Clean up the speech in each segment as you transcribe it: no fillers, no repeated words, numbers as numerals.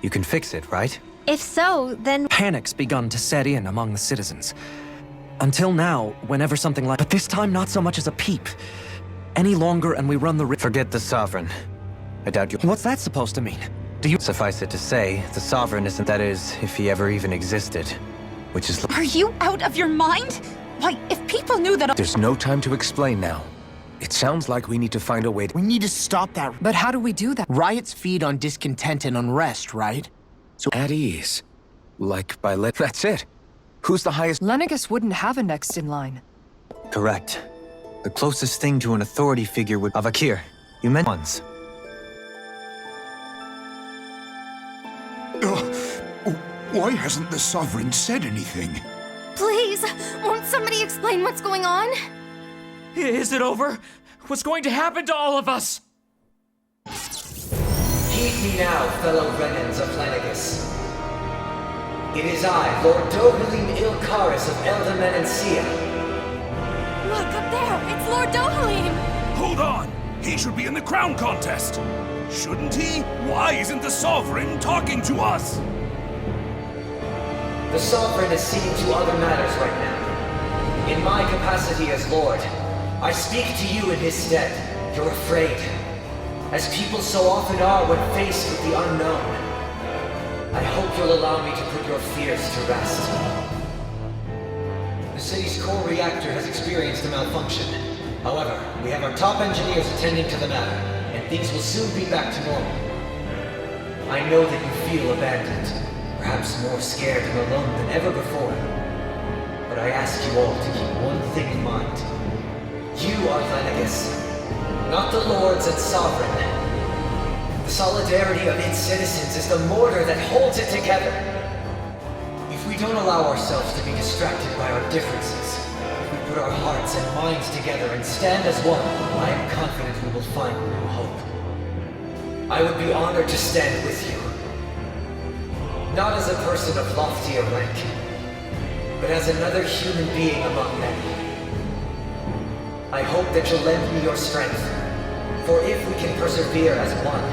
You can fix it, right? If so, then... Panic's begun to set in among the citizens. Until now, whenever something like... But this time, not so much as a peep. Any longer and we run the risk... Forget the Sovereign. I doubt you... What's that supposed to mean? Do you... Suffice it to say, the Sovereign isn't... That is, if he ever even existed. Which is... Are you out of your mind? Why, if people knew that... There's no time to explain now. It sounds like we need to find a way to... We need to stop that. But how do we do that? Riots feed on discontent and unrest, right? So at ease. Like by let... That's it. Who's the highest... Lenegus wouldn't have a next in line. Correct. The closest thing to an authority figure would... Avakir, you meant once. Why hasn't the Sovereign said anything? Please, won't somebody explain what's going on? Is it over? What's going to happen to all of us? Heed me now, fellow Renans of Lenegus. It is I, Lord Dohalim Ilkaris of Eldaman and Sia. Look, up there! It's Lord Dohalim! Hold on! He should be in the crown contest! Shouldn't he? Why isn't the Sovereign talking to us? The Sovereign is seeing to other matters right now. In my capacity as Lord, I speak to you in his stead. You're afraid, as people so often are when faced with the unknown. I hope you'll allow me to put your fears to rest. The city's core reactor has experienced a malfunction. However, we have our top engineers attending to the matter, and things will soon be back to normal. I know that you feel abandoned, perhaps more scared and alone than ever before. But I ask you all to keep one thing in mind. You are Lenegus, not the Lords and Sovereign. The solidarity of its citizens is the mortar that holds it together. If we don't allow ourselves to be distracted by our differences, if we put our hearts and minds together and stand as one, I am confident we will find new hope. I would be honored to stand with you. Not as a person of loftier rank, but as another human being among many. I hope that you'll lend me your strength, for if we can persevere as one,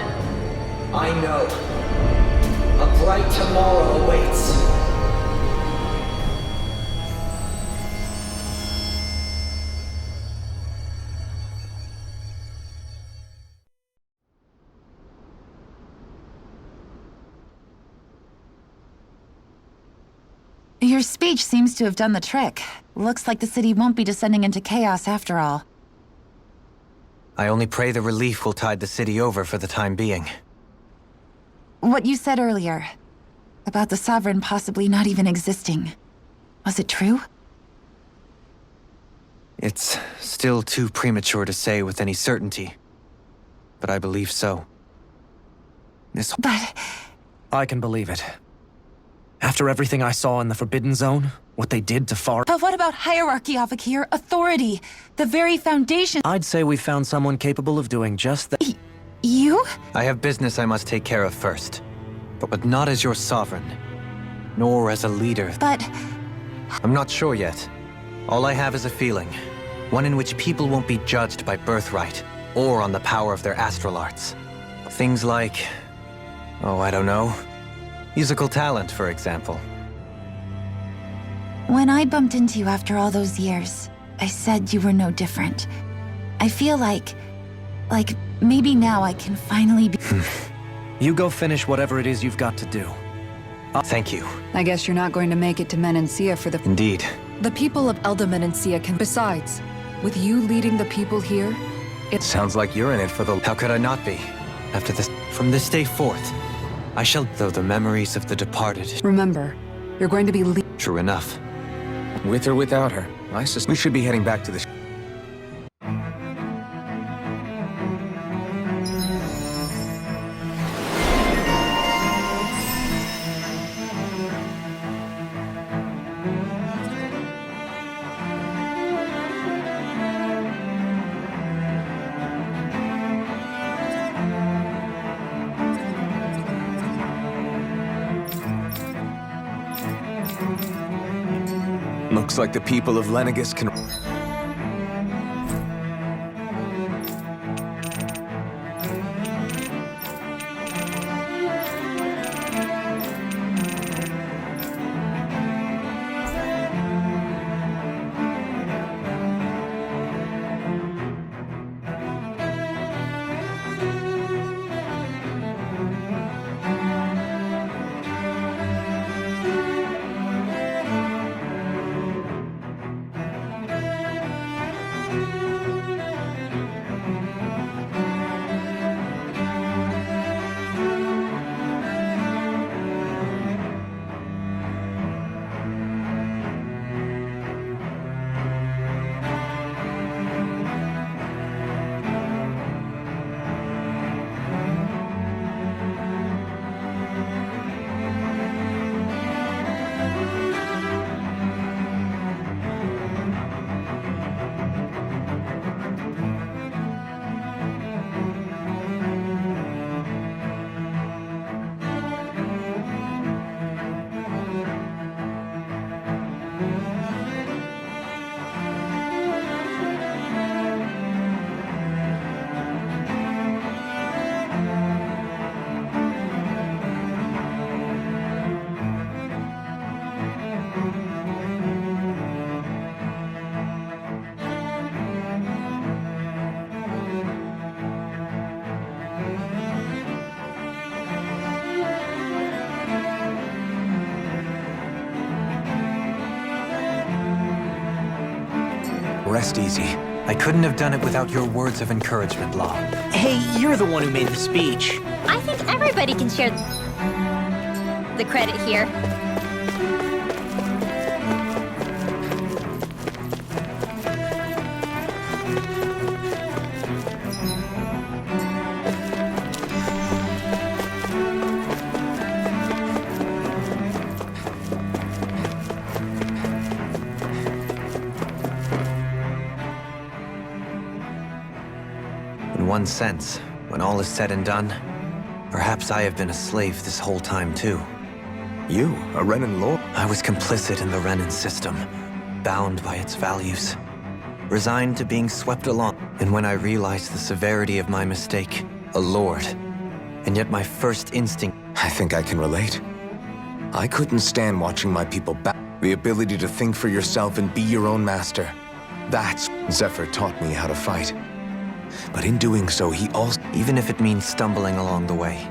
I know a bright tomorrow awaits. Your speech seems to have done the trick. Looks like the city won't be descending into chaos after all. I only pray the relief will tide the city over for the time being. What you said earlier, about the Sovereign possibly not even existing, was it true? It's still too premature to say with any certainty, but I believe so. But... I can believe it. After everything I saw in the Forbidden Zone, what they did to Far... But what about hierarchy, Avakir? Authority? The very foundation... I'd say we found someone capable of doing just that. You? I have business I must take care of first, but not as your sovereign, nor as a leader. But... I'm not sure yet. All I have is a feeling, one in which people won't be judged by birthright, or on the power of their astral arts. Things like... oh, I don't know. Musical talent, for example. When I bumped into you after all those years, I said you were no different. I feel like maybe now I can finally be... You go finish whatever it is you've got to do. Thank you. I guess you're not going to make it to Menancia for the... Indeed. The people of Elda Menancia can... Besides, with you leading the people here, it... Sounds like you're in it for the... How could I not be? After this... From this day forth, I shall... Though the memories of the departed... Remember, you're going to be... True enough. With or without her, I suspect... We should be heading back to the... Looks like the people of Lenegus can... Rest easy. I couldn't have done it without your words of encouragement, Law. Hey, you're the one who made the speech. I think everybody can share the credit here. In one sense, when all is said and done, perhaps I have been a slave this whole time too. You, a Renan lord? I was complicit in the Renan system, bound by its values, resigned to being swept along. And when I realized the severity of my mistake, a lord, and yet my first instinct... I think I can relate. I couldn't stand watching my people back. The ability to think for yourself and be your own master. That's... Zephyr taught me how to fight. But in doing so, he also... Even if it means stumbling along the way,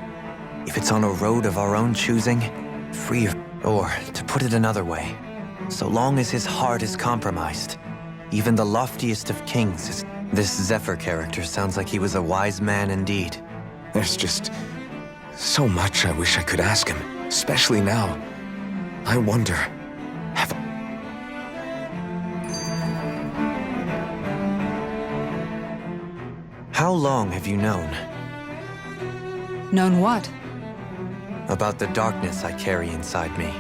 if it's on a road of our own choosing, free of... Or, to put it another way, so long as his heart is compromised, even the loftiest of kings is... This Zephyr character sounds like he was a wise man indeed. There's just... so much I wish I could ask him, especially now. I wonder... have... How long have you known Known what? about the darkness I carry inside me?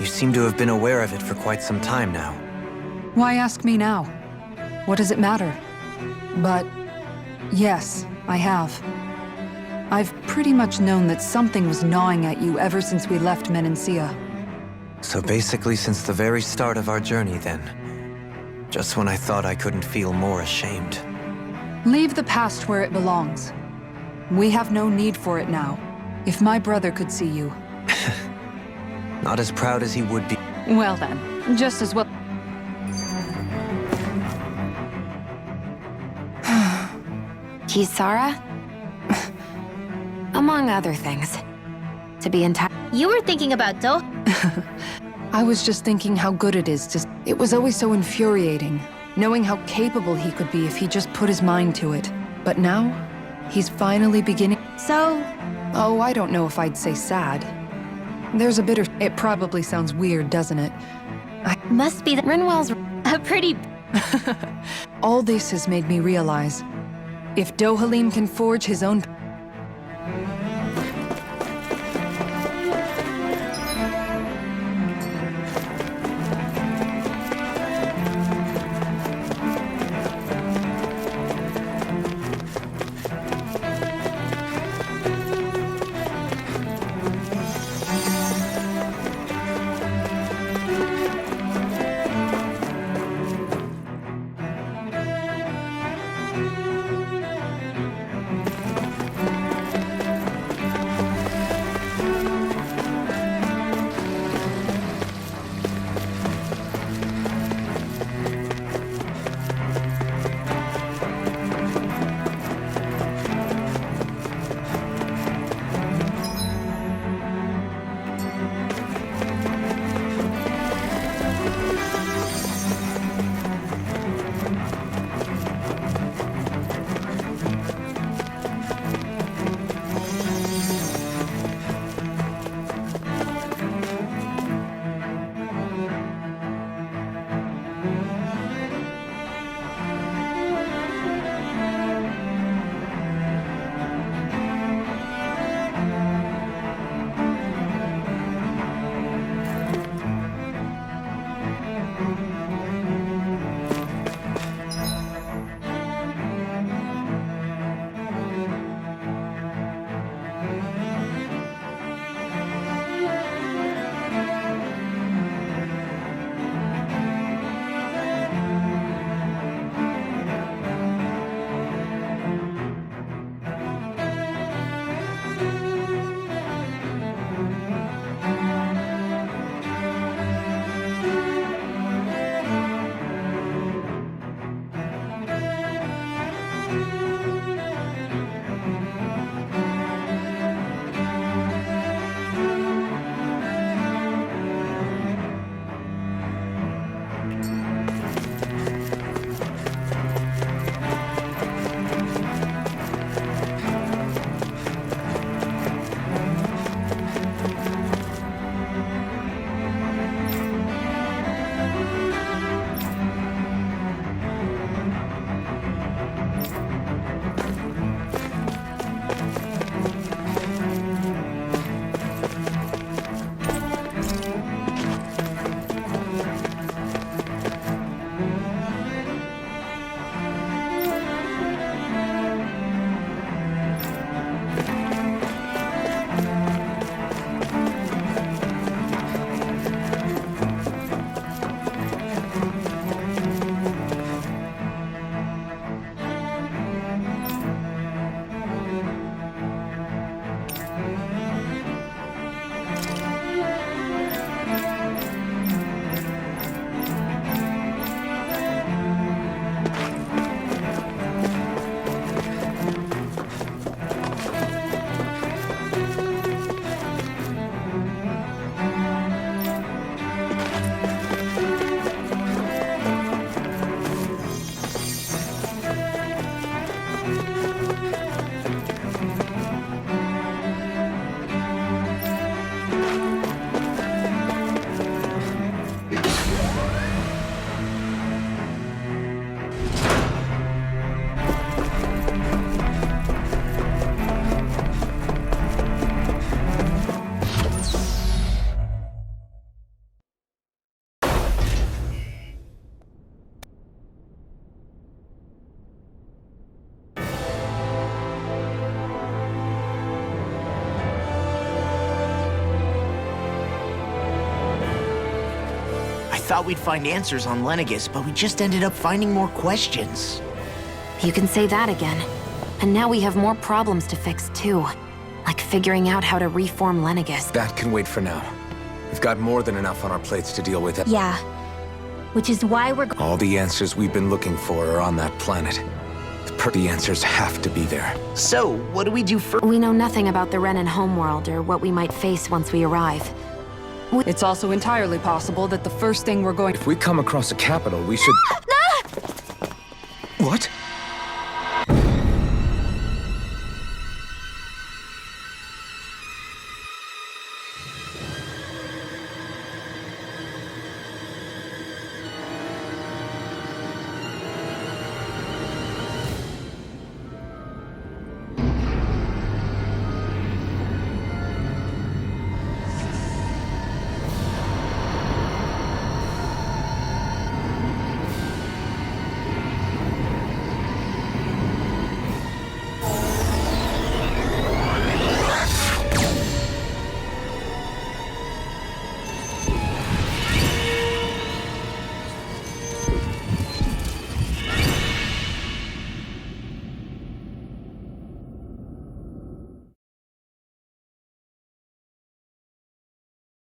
You seem to have been aware of it for quite some time now. Why ask me now? What does it matter? But yes, I have. I've pretty much known that something was gnawing at you ever since we left Menancia. So basically since the very start of our journey then. Just when I thought I couldn't feel more ashamed. Leave the past where it belongs. We have no need for it now. If my brother could see you. Not as proud as he would be. Well then, just as well. Kisara? Among other things. To be entire. You were thinking about Do. I was just thinking how good it is to... It was always so infuriating, knowing how capable he could be if he just put his mind to it. But now, he's finally beginning... So, Oh, I don't know if I'd say sad. There's a bitter... It probably sounds weird, doesn't it? must be that Rinwell's a pretty... All this has made me realize, if Dohalim can forge his own... thought we'd find answers on Lenegus, but we just ended up finding more questions. You can say that again. And now we have more problems to fix, too. Like figuring out how to reform Lenegus. That can wait for now. We've got more than enough on our plates to deal with it. Yeah. Which is why we're... All the answers we've been looking for are on that planet. The answers have to be there. So, what do we do first? We know nothing about the Renan homeworld or what we might face once we arrive. It's also entirely possible that the first thing we're going... If we come across a capital, we should... What?